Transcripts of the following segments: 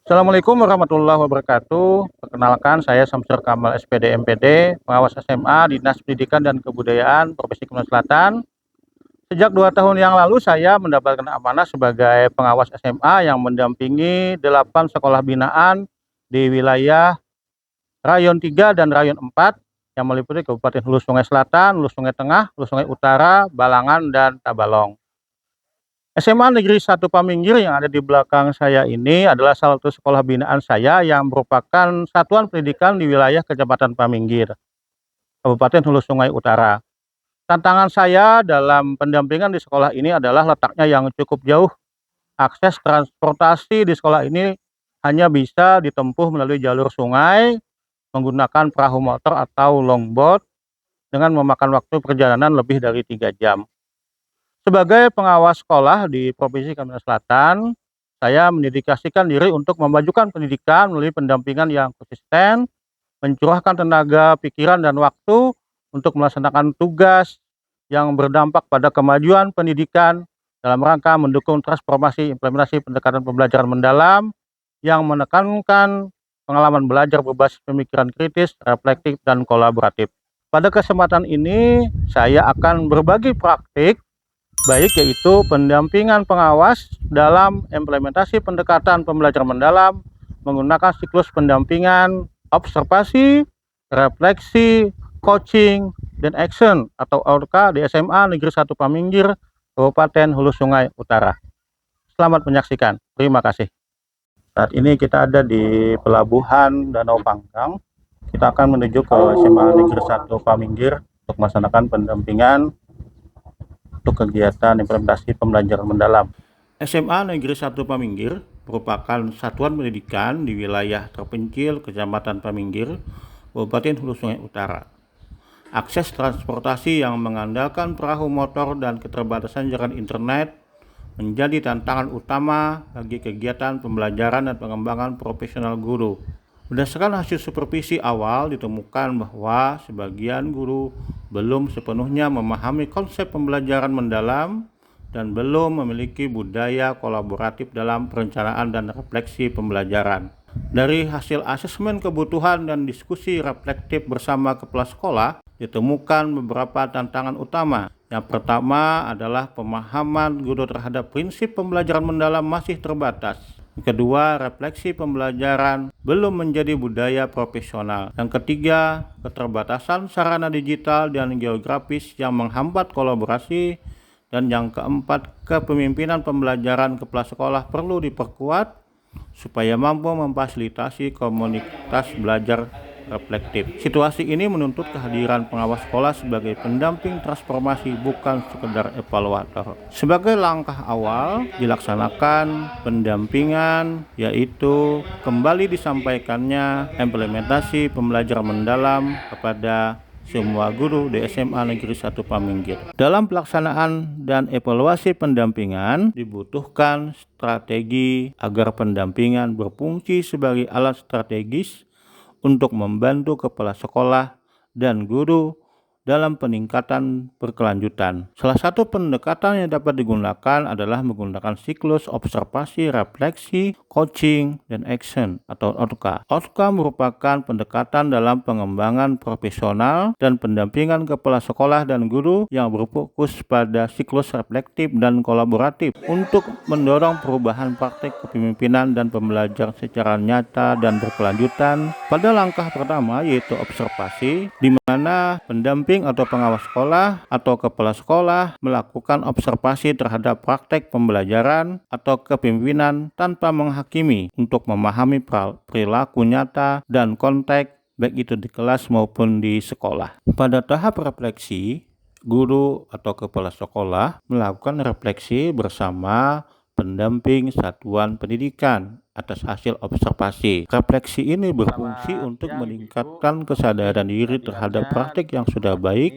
Assalamualaikum warahmatullahi wabarakatuh. Perkenalkan, saya Samsur Kamal SPD MPD, pengawas SMA Dinas Pendidikan dan Kebudayaan Provinsi Kalimantan Selatan. Sejak 2 tahun yang lalu saya mendapatkan amanah sebagai pengawas SMA yang mendampingi 8 sekolah binaan di wilayah Rayon 3 dan Rayon 4 yang meliputi Kabupaten Hulu Sungai Selatan, Hulu Sungai Tengah, Hulu Sungai Utara, Balangan, dan Tabalong. SMA Negeri 1 Paminggir yang ada di belakang saya ini adalah salah satu sekolah binaan saya yang merupakan satuan pendidikan di wilayah Kecamatan Paminggir, Kabupaten Hulu Sungai Utara. Tantangan saya dalam pendampingan di sekolah ini adalah letaknya yang cukup jauh. Akses transportasi di sekolah ini hanya bisa ditempuh melalui jalur sungai, menggunakan perahu motor atau longboat dengan memakan waktu perjalanan lebih dari 3 jam. Sebagai pengawas sekolah di Provinsi Kalimantan Selatan, saya mendedikasikan diri untuk memajukan pendidikan melalui pendampingan yang konsisten, mencurahkan tenaga, pikiran, dan waktu untuk melaksanakan tugas yang berdampak pada kemajuan pendidikan dalam rangka mendukung transformasi implementasi pendekatan pembelajaran mendalam yang menekankan pengalaman belajar berbasis pemikiran kritis, reflektif, dan kolaboratif. Pada kesempatan ini, saya akan berbagi praktik baik yaitu pendampingan pengawas dalam implementasi pendekatan pembelajaran mendalam menggunakan siklus pendampingan, observasi, refleksi, coaching, dan action atau ORCA di SMA Negeri 1 Paminggir, Kabupaten Hulu Sungai Utara. Selamat menyaksikan. Terima kasih. Saat ini kita ada di Pelabuhan Danau Panggang. Kita akan menuju ke SMA Negeri 1 Paminggir untuk melaksanakan pendampingan untuk kegiatan implementasi pembelajaran mendalam. SMA Negeri 1 Paminggir merupakan satuan pendidikan di wilayah terpencil Kecamatan Paminggir, Kabupaten Hulu Sungai Utara. Akses transportasi yang mengandalkan perahu motor dan keterbatasan jaringan internet menjadi tantangan utama bagi kegiatan pembelajaran dan pengembangan profesional guru. Berdasarkan hasil supervisi awal ditemukan bahwa sebagian guru belum sepenuhnya memahami konsep pembelajaran mendalam dan belum memiliki budaya kolaboratif dalam perencanaan dan refleksi pembelajaran. Dari hasil asesmen kebutuhan dan diskusi reflektif bersama kepala sekolah, ditemukan beberapa tantangan utama. Yang pertama adalah pemahaman guru terhadap prinsip pembelajaran mendalam masih terbatas. Kedua, refleksi pembelajaran belum menjadi budaya profesional. Yang ketiga, keterbatasan sarana digital dan geografis yang menghambat kolaborasi. Dan yang keempat, kepemimpinan pembelajaran kepala sekolah perlu diperkuat supaya mampu memfasilitasi komunitas belajar reflektif. Situasi ini menuntut kehadiran pengawas sekolah sebagai pendamping transformasi, bukan sekedar evaluator. Sebagai langkah awal dilaksanakan pendampingan, yaitu kembali disampaikannya implementasi pembelajaran mendalam kepada semua guru di SMA Negeri 1 Paminggir. Dalam pelaksanaan dan evaluasi pendampingan dibutuhkan strategi agar pendampingan berfungsi sebagai alat strategis untuk membantu kepala sekolah dan guru dalam peningkatan berkelanjutan. Salah satu pendekatan yang dapat digunakan adalah menggunakan siklus observasi, refleksi, coaching, dan action atau OTKA. OTKA merupakan pendekatan dalam pengembangan profesional dan pendampingan kepala sekolah dan guru yang berfokus pada siklus reflektif dan kolaboratif untuk mendorong perubahan praktik kepemimpinan dan pembelajaran secara nyata dan berkelanjutan. Pada langkah pertama yaitu observasi, di mana pendamping atau pengawas sekolah atau kepala sekolah melakukan observasi terhadap praktek pembelajaran atau kepemimpinan tanpa menghakimi untuk memahami perilaku nyata dan konteks baik itu di kelas maupun di sekolah. Pada tahap refleksi, guru atau kepala sekolah melakukan refleksi bersama pendamping satuan pendidikan atas hasil observasi. Refleksi ini berfungsi untuk meningkatkan kesadaran diri terhadap praktik yang sudah baik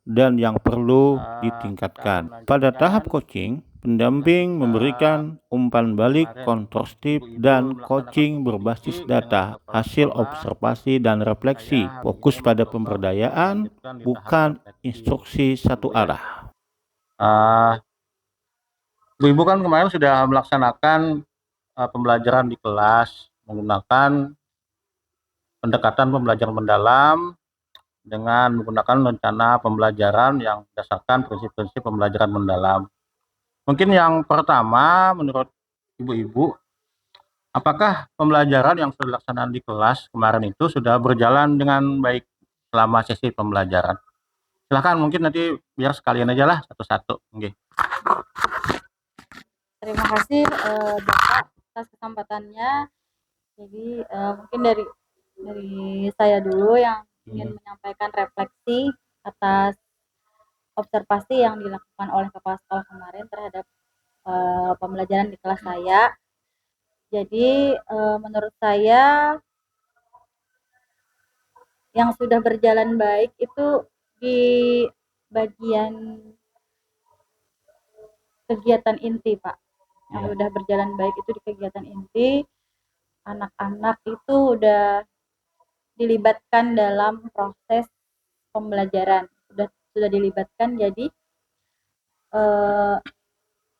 dan yang perlu ditingkatkan. Pada tahap coaching, pendamping memberikan umpan balik konstruktif dan coaching berbasis data, hasil observasi dan refleksi, fokus pada pemberdayaan, bukan instruksi satu arah. Ibu kan kemarin sudah melaksanakan pembelajaran di kelas. menggunakan pendekatan pembelajaran mendalam dengan menggunakan rencana pembelajaran yang berdasarkan prinsip-prinsip pembelajaran mendalam. Mungkin yang pertama, menurut ibu-ibu, apakah pembelajaran yang sudah dilaksanakan di kelas kemarin itu sudah berjalan dengan baik selama sesi pembelajaran? Silahkan, mungkin nanti biar sekalian aja lah satu-satu. Okay. Terima kasih Bapak atas kesempatannya. Jadi mungkin dari saya dulu yang ingin menyampaikan refleksi atas observasi yang dilakukan oleh kepala sekolah kemarin terhadap pembelajaran di kelas saya. Jadi menurut saya yang sudah berjalan baik itu di bagian kegiatan inti, Pak. Yang sudah berjalan baik itu di kegiatan inti, anak-anak itu udah dilibatkan dalam proses pembelajaran, sudah dilibatkan, jadi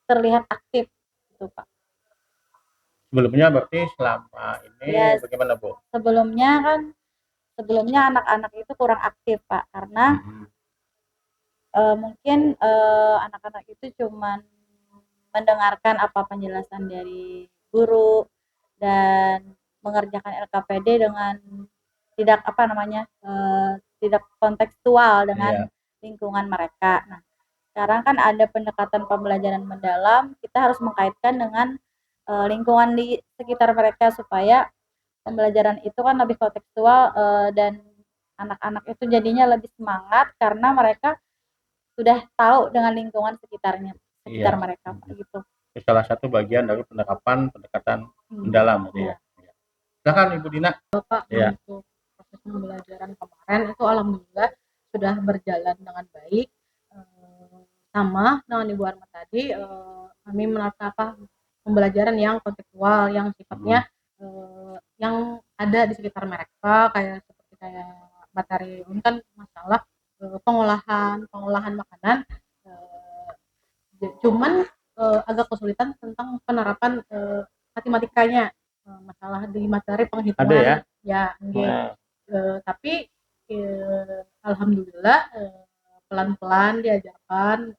terlihat aktif gitu, Pak. Sebelumnya berarti selama ini bagaimana, Bu? Sebelumnya anak-anak itu kurang aktif, Pak, karena mungkin anak-anak itu cuman mendengarkan apa penjelasan dari guru dan mengerjakan LKPD dengan tidak tidak kontekstual dengan lingkungan mereka. Nah, sekarang kan ada pendekatan pembelajaran mendalam, kita harus mengkaitkan dengan lingkungan di sekitar mereka supaya pembelajaran itu kan lebih kontekstual dan anak-anak itu jadinya lebih semangat karena mereka sudah tahu dengan lingkungan sekitar mereka gitu. Salah satu bagian dari penerapan pendekatan mendalam gitu ya. Silakan Ibu Dina. Bapak, untuk proses pembelajaran kemarin itu alhamdulillah sudah berjalan dengan baik. Sama dengan Ibu Arma tadi, kami menata pembelajaran yang kontekstual, yang sifatnya yang ada di sekitar mereka, seperti materi kan masalah pengolahan makanan, cuman agak kesulitan tentang penerapan matematikanya, masalah di materi penghitungan ya. Tapi alhamdulillah pelan-pelan diajarkan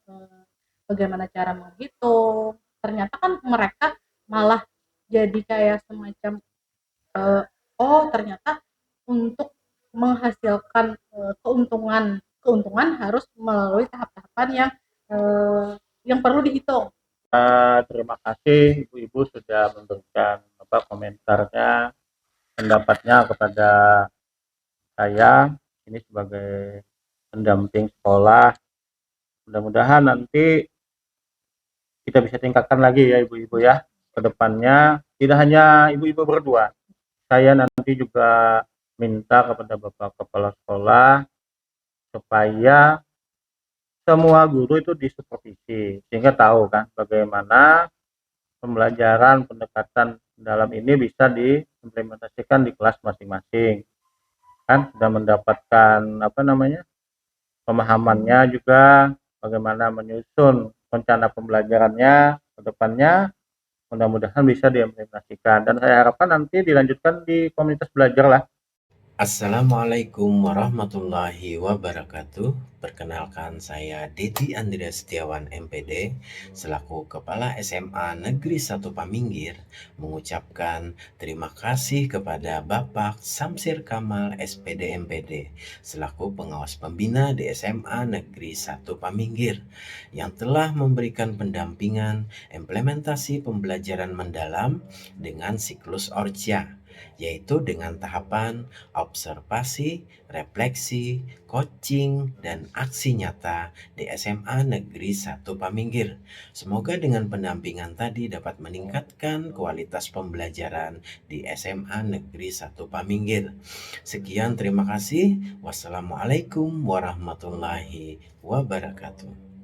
bagaimana cara menghitung. Ternyata kan mereka malah jadi kayak semacam ternyata untuk menghasilkan keuntungan harus melalui tahap-tahapan yang perlu dihitung. Terima kasih Ibu-Ibu sudah memberikan komentarnya, pendapatnya kepada saya ini sebagai pendamping sekolah. Mudah-mudahan nanti kita bisa tingkatkan lagi ya Ibu-Ibu ya ke depannya. Tidak hanya Ibu-Ibu berdua, saya nanti juga minta kepada Bapak Kepala Sekolah supaya semua guru itu disupervisi sehingga tahu kan bagaimana pembelajaran pendekatan dalam ini bisa diimplementasikan di kelas masing-masing. Kan sudah mendapatkan pemahamannya juga bagaimana menyusun rencana pembelajarannya ke depannya, mudah-mudahan bisa diimplementasikan dan saya harapkan nanti dilanjutkan di komunitas belajar lah. Assalamualaikum warahmatullahi wabarakatuh. Perkenalkan saya Dedi Andreas Setiawan MPD selaku Kepala SMA Negeri 1 Paminggir mengucapkan terima kasih kepada Bapak Samsir Kamal SPD MPD selaku pengawas pembina di SMA Negeri 1 Paminggir yang telah memberikan pendampingan implementasi pembelajaran mendalam dengan siklus Orja, yaitu dengan tahapan observasi, refleksi, coaching, dan aksi nyata di SMA Negeri 1 Paminggir. Semoga dengan pendampingan tadi dapat meningkatkan kualitas pembelajaran di SMA Negeri 1 Paminggir. Sekian, terima kasih. Wassalamualaikum warahmatullahi wabarakatuh.